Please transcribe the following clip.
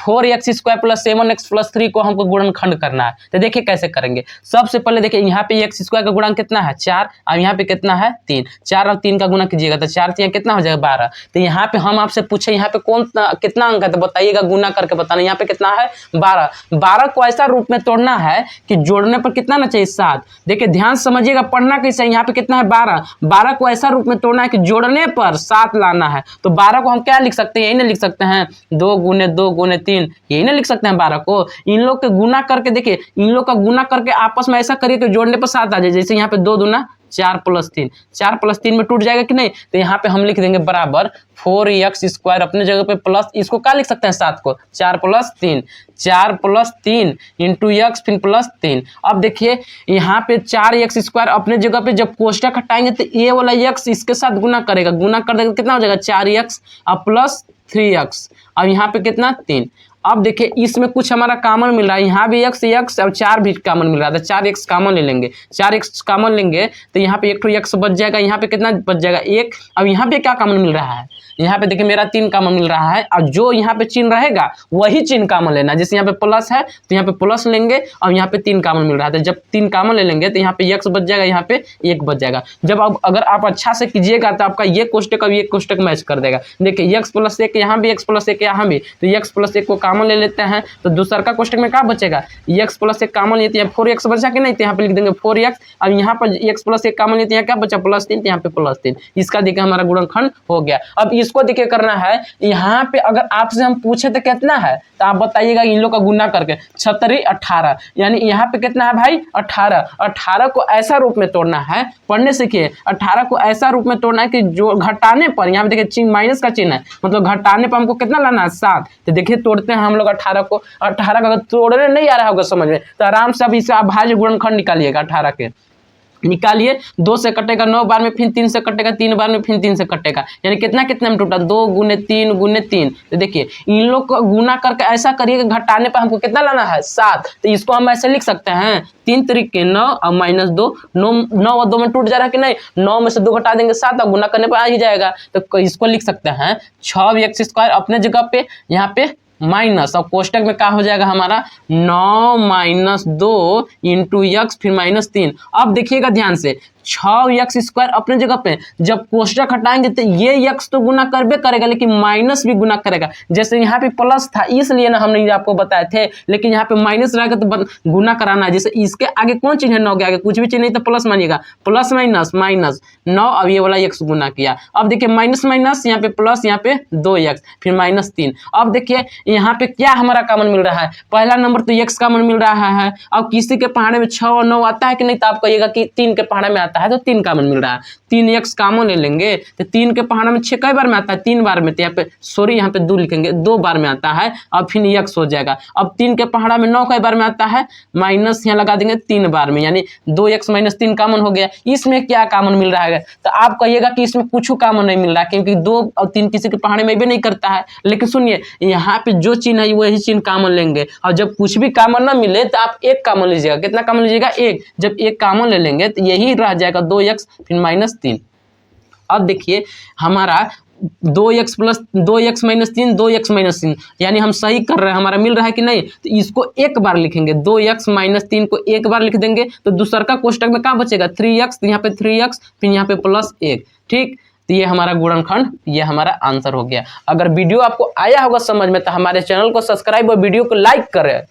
4x² plus 7x plus 3 को हमको गुणनखंड करना है। तो देखिए कैसे करेंगे। सबसे पहले देखिए यहाँ पे x² का गुणांक कितना है 4 और यहाँ पे कितना है 3। 4 और 3 का गुणा कीजिएगा तो 4 3 कितना हो जाएगा 12। तो यहाँ पे हम आपसे पूछे यहाँ पे कौन कितना अंक है तो बताइएगा, गुना करके बताना। यहाँ पे कितना है 12। 12 को ऐसा रूप में तोड़ना है कि जोड़ने पर कितना ना चाहिए 7। देखिए ध्यान समझिएगा, पढ़ना कैसे। यहाँ पे कितना है 12। 12 को ऐसा रूप में तोड़ना है कि जोड़ने पर 7 लाना है। तो 12 को हम क्या लिख सकते हैं, यही ना लिख सकते हैं 2 गुने 2 गुने 3, यही ना लिख सकते हैं 12 को। इन लोग के गुना करके देखिए, इन लोग का गुना करके आपस में ऐसा करिए कि जोड़ने पर 7 आ जाए। जैसे यहाँ पे 2 दूना 4 प्लस 3, 4 प्लस 3 में टूट जाएगा कि नहीं। तो यहाँ पे हम लिख देंगे बराबर 4x² अपने जगह पे प्लस, इसको क्या लिख सकते हैं 7 को 4 प्लस 3, 4 प्लस 3 इंटू x फिर प्लस 3। अब देखिए यहाँ पे 4x² अपने जगह पे जब कोष्टक हटाएंगे तो ये वाला x इसके साथ गुना करेगा, गुना कर देगा कितना हो जाएगा 4x और प्लस 3x। अब यहाँ पे कितना 3। अब देखिए इसमें कुछ हमारा कॉमन मिल रहा है, यहाँ भी x और 4 भी कॉमन मिल रहा था। 4x कॉमन ले लेंगे, 4x कॉमन लेंगे तो यहाँ पे एक तो x बच जाएगा, यहाँ पे कितना बच जाएगा 1। अब यहाँ पे क्या कॉमन मिल रहा है, यहाँ पे देखिए मेरा 3 कॉमन मिल रहा है और जो यहाँ पे चिन्ह रहेगा वही चिन्ह कॉमन लेना। जैसे यहाँ पे प्लस है तो यहाँ पे प्लस लेंगे और यहाँ पे 3 कॉमन मिल रहा है तो जब 3 कॉमन ले लेंगे तो यहाँ पे x बच जाएगा, यहाँ पे 1 बच जाएगा। जब अब अगर आप अच्छा से कीजिएगा तो आपका ये कोष्टक और ये कोष्टक मैच कर देगा। देखिए x प्लस 1 यहाँ भी, x प्लस 1 यहाँ भी, तो x प्लस 1 को कॉमन ले लेते हैं तो दूसरा का कोष्टक में क्या बचेगा, x प्लस 1 कॉमन लेते हैं 4x बचा कि नहीं, तो यहाँ पे लिख देंगे 4x। अब यहाँ पर x प्लस 1 कॉमन लेते हैं क्या बचा प्लस 3, तो यहाँ पे प्लस 3। इसका देखिए हमारा गुणनखंड हो गया। अब इसको देखिए करना है, यहाँ पे अगर आपसे हम पूछे तो कितना है तो आप बताइएगा इन लोग का गुना करके 36 18, यानी यहाँ पे कितना है भाई 18। 18 को ऐसा रूप में तोड़ना है, पढ़ने सीखिए। 18 को ऐसा रूप में तोड़ना है कि जो घटाने पर, यहाँ पे देखिए चिन्ह माइनस का चिन्ह है, मतलब घटाने पर हमको कितना लाना है 7। तो देखिए तोड़ते हैं हम लोग 18 को। 18 का अगर तोड़ने नहीं आ रहा होगा समझ में तो आराम से अब इसे आप भाज्य गुणनखंड निकालिएगा। 18 के निकालिए, 2 से कटेगा 9 बार में, फिर 3 से कटेगा 3 बार में, फिर 3 से कटेगा, यानी कितना कितना में टूटा 2 गुने 3 गुने 3। तो देखिए इन लोग को गुना करके ऐसा करिए कि घटाने पर हमको कितना लाना है 7। तो इसको हम ऐसे लिख सकते हैं 3 तरीके 9 और माइनस 2, 9 और 2 में टूट जा रहा है कि नहीं, 9 में से 2 घटा देंगे 7 और गुना करने पर आ ही जाएगा। तो इसको लिख सकते हैं 6x² अपने जगह पे, यहाँ पे माइनस और कोष्टक में क्या हो जाएगा हमारा 9 माइनस 2 इंटू x फिर माइनस 3। अब देखिएगा ध्यान से 6x² अपने जगह पे जब कोष्टक हटाएंगे तो ये x तो गुना करबे करेगा लेकिन माइनस भी गुना करेगा। जैसे यहाँ पे प्लस था इसलिए ना हमने आपको बताए थे, लेकिन यहाँ पे माइनस रहेगा तो गुना कराना है। जैसे इसके आगे कौन चिन्ह है 9 के आगे कुछ भी चिन्ह नहीं तो प्लस मानिएगा, प्लस माइनस माइनस 9, अब ये वाला x गुना किया। अब देखिए माइनस माइनस यहाँ पे प्लस, यहाँ पे 2x फिर माइनस 3। अब देखिए यहाँ पे क्या हमारा कॉमन मिल रहा है, पहला नंबर तो x कॉमन मिल रहा है। अब किसी के पहाड़े में 6 और 9 आता है कि नहीं, तो आप कहिएगा कि 3 के पहाड़े में आता है तो 3 कॉमन मिल रहा है। 3x कॉमन ले लेंगे तो 3 के पहाड़े में 6 कई बार में आता है 3 बार में, तो यहाँ पे सॉरी यहाँ पे 2 लिखेंगे 2 बार में आता है। अब फिर x हो जाएगा। अब 3 के पहाड़ा में 9 कई बार में आता है, माइनस यहाँ लगा देंगे 3 बार में, यानी 2x माइनस 3 कॉमन हो गया। इसमें क्या कॉमन मिल रहा है तो आप कहिएगा कि इसमें कुछ कॉमन नहीं मिल रहा है क्योंकि 2 और 3 किसी के पहाड़े में भी नहीं करता है। लेकिन सुनिए यहाँ पे जो चिन्ह है वही चिन्ह कॉमन लेंगे और जब कुछ भी कॉमन ना मिले तो आप 1 कॉमन लीजिएगा। कितना कॉमन लीजिएगा 1। जब 1 कॉमन ले लेंगे तो यही रह जाएगा 2x फिर माइनस 3। अब देखिए हमारा 2x plus 2x minus 3 2x minus 3, यानी हम सही कर रहे हैं, हमारा मिल रहा है कि नहीं। तो इसको एक बार लिखेंगे, 2x माइनस 3 को एक बार लिख देंगे तो दूसरा का कोष्टक में क्या बचेगा 3x, तो यहाँ पे 3x फिर यहाँ पे प्लस 1। ठीक, तो ये हमारा गुणनखंड, ये हमारा आंसर हो गया। अगर वीडियो आपको आया होगा समझ में तो हमारे चैनल को सब्सक्राइब और वीडियो को लाइक करें।